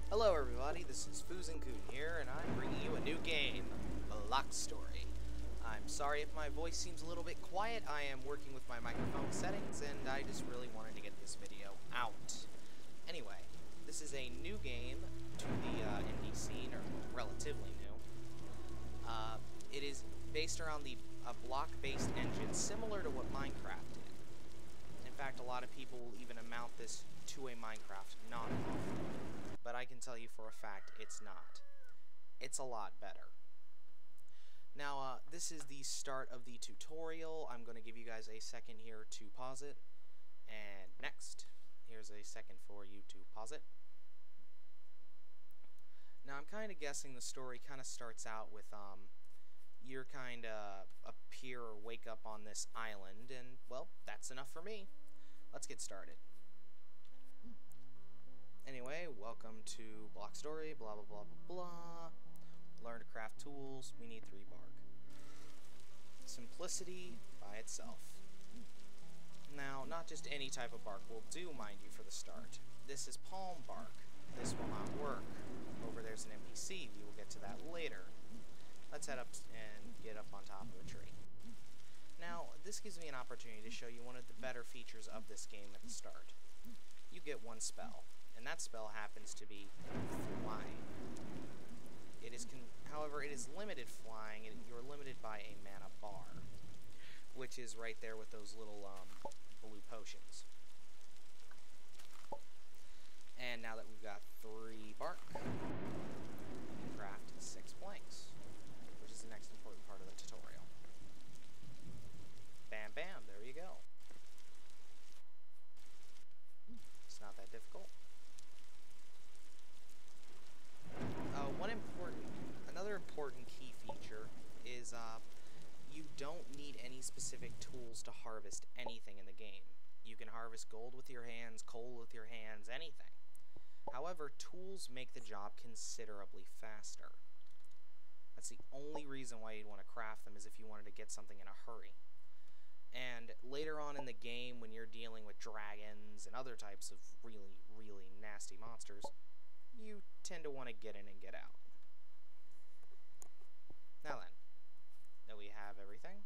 Hello everybody, this is Coon here, and I'm bringing you a new game, Block Story. I'm sorry if my voice seems a little bit quiet. I am working with my microphone settings, and I just really wanted to get this video out. Anyway, this is a new game to the indie scene, or relatively new. It is based around a block-based engine similar to what Minecraft did. In fact, a lot of people will even amount this to a Minecraft knockoff. But I can tell you for a fact it's not. It's a lot better. Now, this is the start of the tutorial. I'm going to give you guys a second here to pause it. And next, here's a second for you to pause it. Now, I'm kind of guessing the story kind of starts out with, you're kind of appear or wake up on this island, and, well, that's enough for me. Let's get started. Anyway, welcome to Block Story, blah blah blah blah blah. Learn to craft tools, we need 3 bark. Simplicity by itself. Now, not just any type of bark will do, mind you, for the start. This is palm bark. This will not work. Over there's an NPC, we will get to that later. Let's head up and get up on top of a tree. Now, this gives me an opportunity to show you one of the better features of this game at the start. You get 1 spell. And that spell happens to be flying. It is, however, it is limited flying, and you're limited by a mana bar, which is right there with those little blue potions. And now that we've got 3 bark, we can craft 6 planks, which is the next important part of the tutorial. Bam, bam, there you go. It's not that difficult. Another important key feature is you don't need any specific tools to harvest anything in the game. You can harvest gold with your hands, coal with your hands, anything. However, tools make the job considerably faster. That's the only reason why you'd want to craft them, is if you wanted to get something in a hurry. And later on in the game, when you're dealing with dragons and other types of really, really nasty monsters, you tend to want to get in and get out. Now then, that we have everything,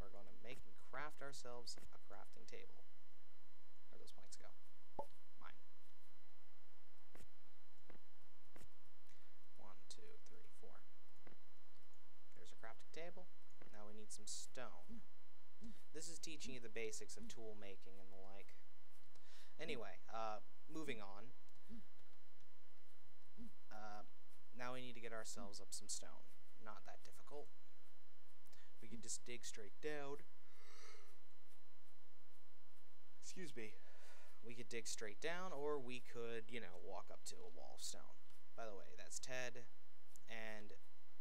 we're going to make and craft ourselves a crafting table. Where'd those planks go? Mine. 1, 2, 3, 4. There's a crafting table. Now we need some stone. This is teaching you the basics of tool making and the like. Anyway, moving on. Now we need to get ourselves up some stone. Not that difficult. We could just dig straight down. Excuse me. We could dig straight down, or we could, you know, walk up to a wall of stone. By the way, that's Ted. And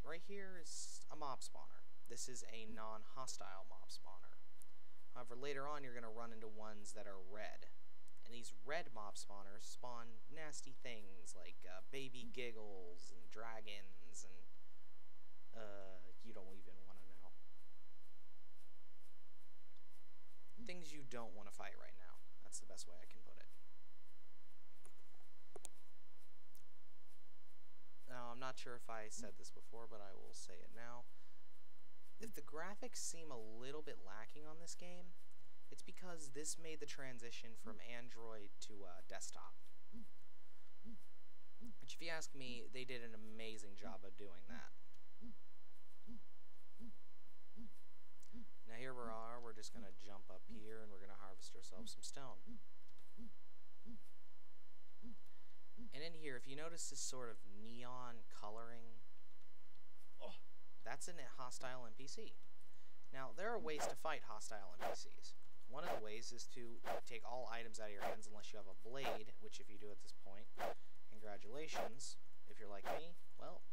right here is a mob spawner. This is a non-hostile mob spawner. However, later on you're going to run into ones that are red. And these red mob spawners spawn nasty things like baby giggles and dragons and you don't even want to know. Things you don't want to fight right now. That's the best way I can put it. Now, I'm not sure if I said this before, but I will say it now. If the graphics seem a little bit lacking on this game, it's because this made the transition from Android to desktop. Which, if you ask me, they did an amazing job of doing that. Now here we are, we're just going to jump up here and we're going to harvest ourselves some stone. And in here, if you notice this sort of neon coloring, that's a hostile NPC. Now, there are ways to fight hostile NPCs. One of the ways is to take all items out of your hands unless you have a blade, which if you do at this point, congratulations. If you're like me, well,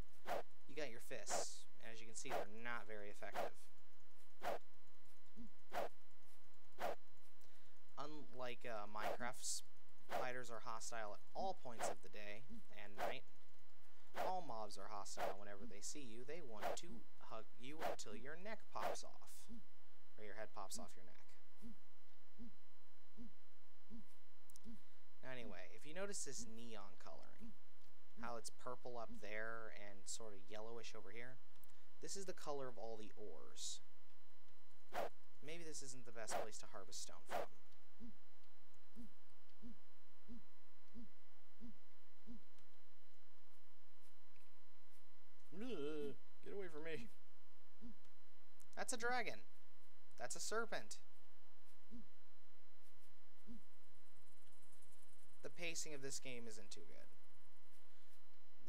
you got your fists. As you can see, they're not very effective. Unlike Minecraft, spiders are hostile at all points of the day and night. All mobs are hostile whenever they see you. They want to hug you until your neck pops off. Or your head pops off your neck. Notice this neon coloring. How it's purple up there and sort of yellowish over here. This is the color of all the ores. Maybe this isn't the best place to harvest stone from. Get away from me. That's a dragon. That's a serpent. The pacing of this game isn't too good.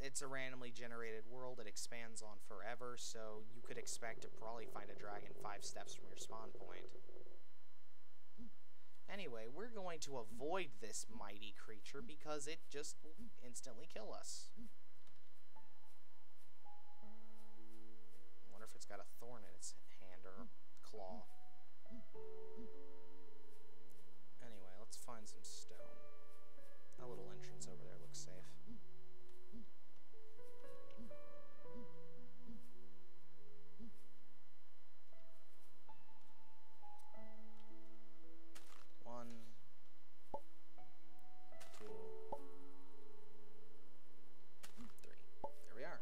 It's a randomly generated world that expands on forever, so you could expect to probably find a dragon 5 steps from your spawn point. Anyway, we're going to avoid this mighty creature because it just will instantly kill us. I wonder if it's got a thorn in its hand or claw. Anyway, let's find some stone. That little entrance over there looks safe. One, two, three. There we are.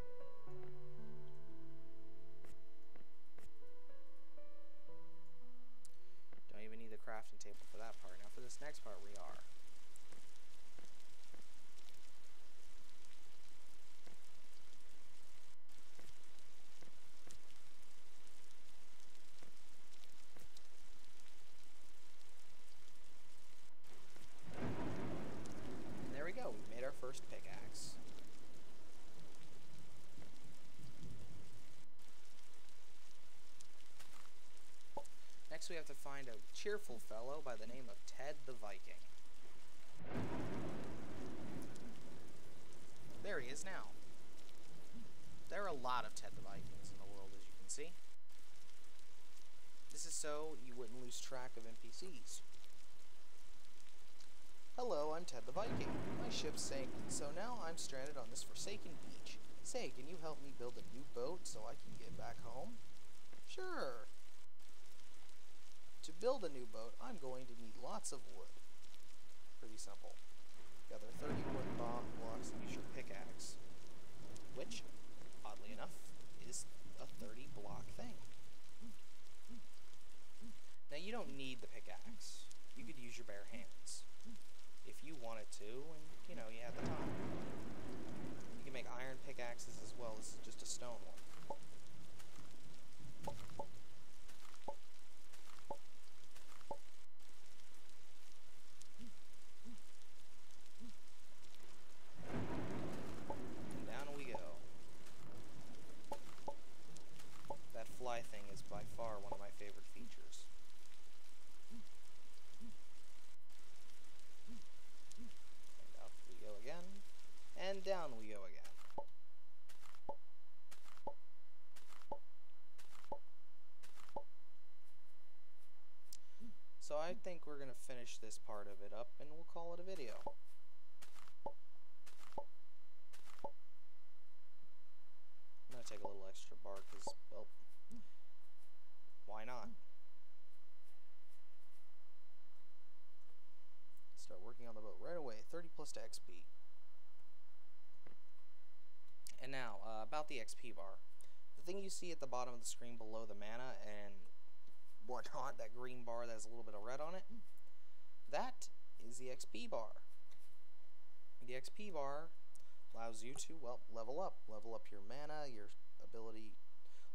Don't even need the crafting table for that part. Now for this next part, we are. We made our first pickaxe. Next we have to find a cheerful fellow by the name of Ted the Viking. There he is now. There are a lot of Ted the Vikings in the world, as you can see. This is so you wouldn't lose track of NPCs. Hello, I'm Ted the Viking. My ship sank, so now I'm stranded on this forsaken beach. Say, can you help me build a new boat so I can get back home? Sure. To build a new boat, I'm going to need lots of wood. Pretty simple. Gather 30 wood blocks and use your pickaxe. Which, oddly enough, is a 30 block thing. Now you don't need the pickaxe. You could use your bare hands. If you wanted to, and you know, you have the time. You can make iron pickaxes as well as just a stone one. And down we go. That fly thing is by far one of my favorite features. Again, and down we go again. So I think we're going to finish this part of it up and we'll call it a video. I'm going to take a little extra bar because, well, why not? Start working on the boat right away. 30 plus to XP. And now, about the XP bar. The thing you see at the bottom of the screen below the mana and whatnot, that green bar that has a little bit of red on it, that is the XP bar. The XP bar allows you to, well, level up. Level up your mana, your ability,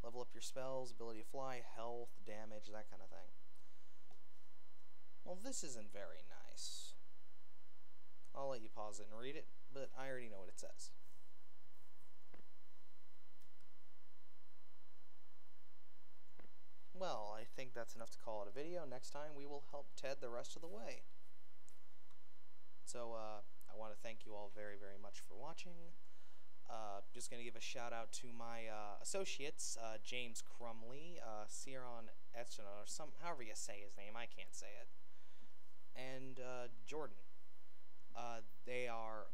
level up your spells, ability to fly, health, damage, that kind of thing. Well, this isn't very nice. I'll let you pause it and read it, but I already know what it says. Well, I think that's enough to call it a video. Next time we will help Ted the rest of the way. So, I want to thank you all very, very much for watching. Just going to give a shout out to my associates, James Crumley, Ciaron Etchner, or however you say his name, I can't say it, and Jordan. They are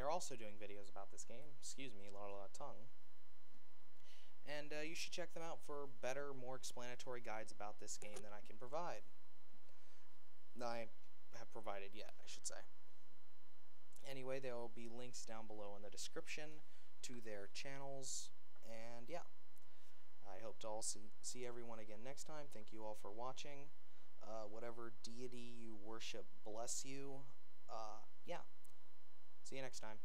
also doing videos about this game. Excuse me, la tongue. And you should check them out for better, more explanatory guides about this game than I can provide. I have provided yet, I should say. Anyway, there will be links down below in the description to their channels, and yeah, I hope to all see everyone again next time. Thank you all for watching. Whatever deity you worship bless you. Yeah, see you next time.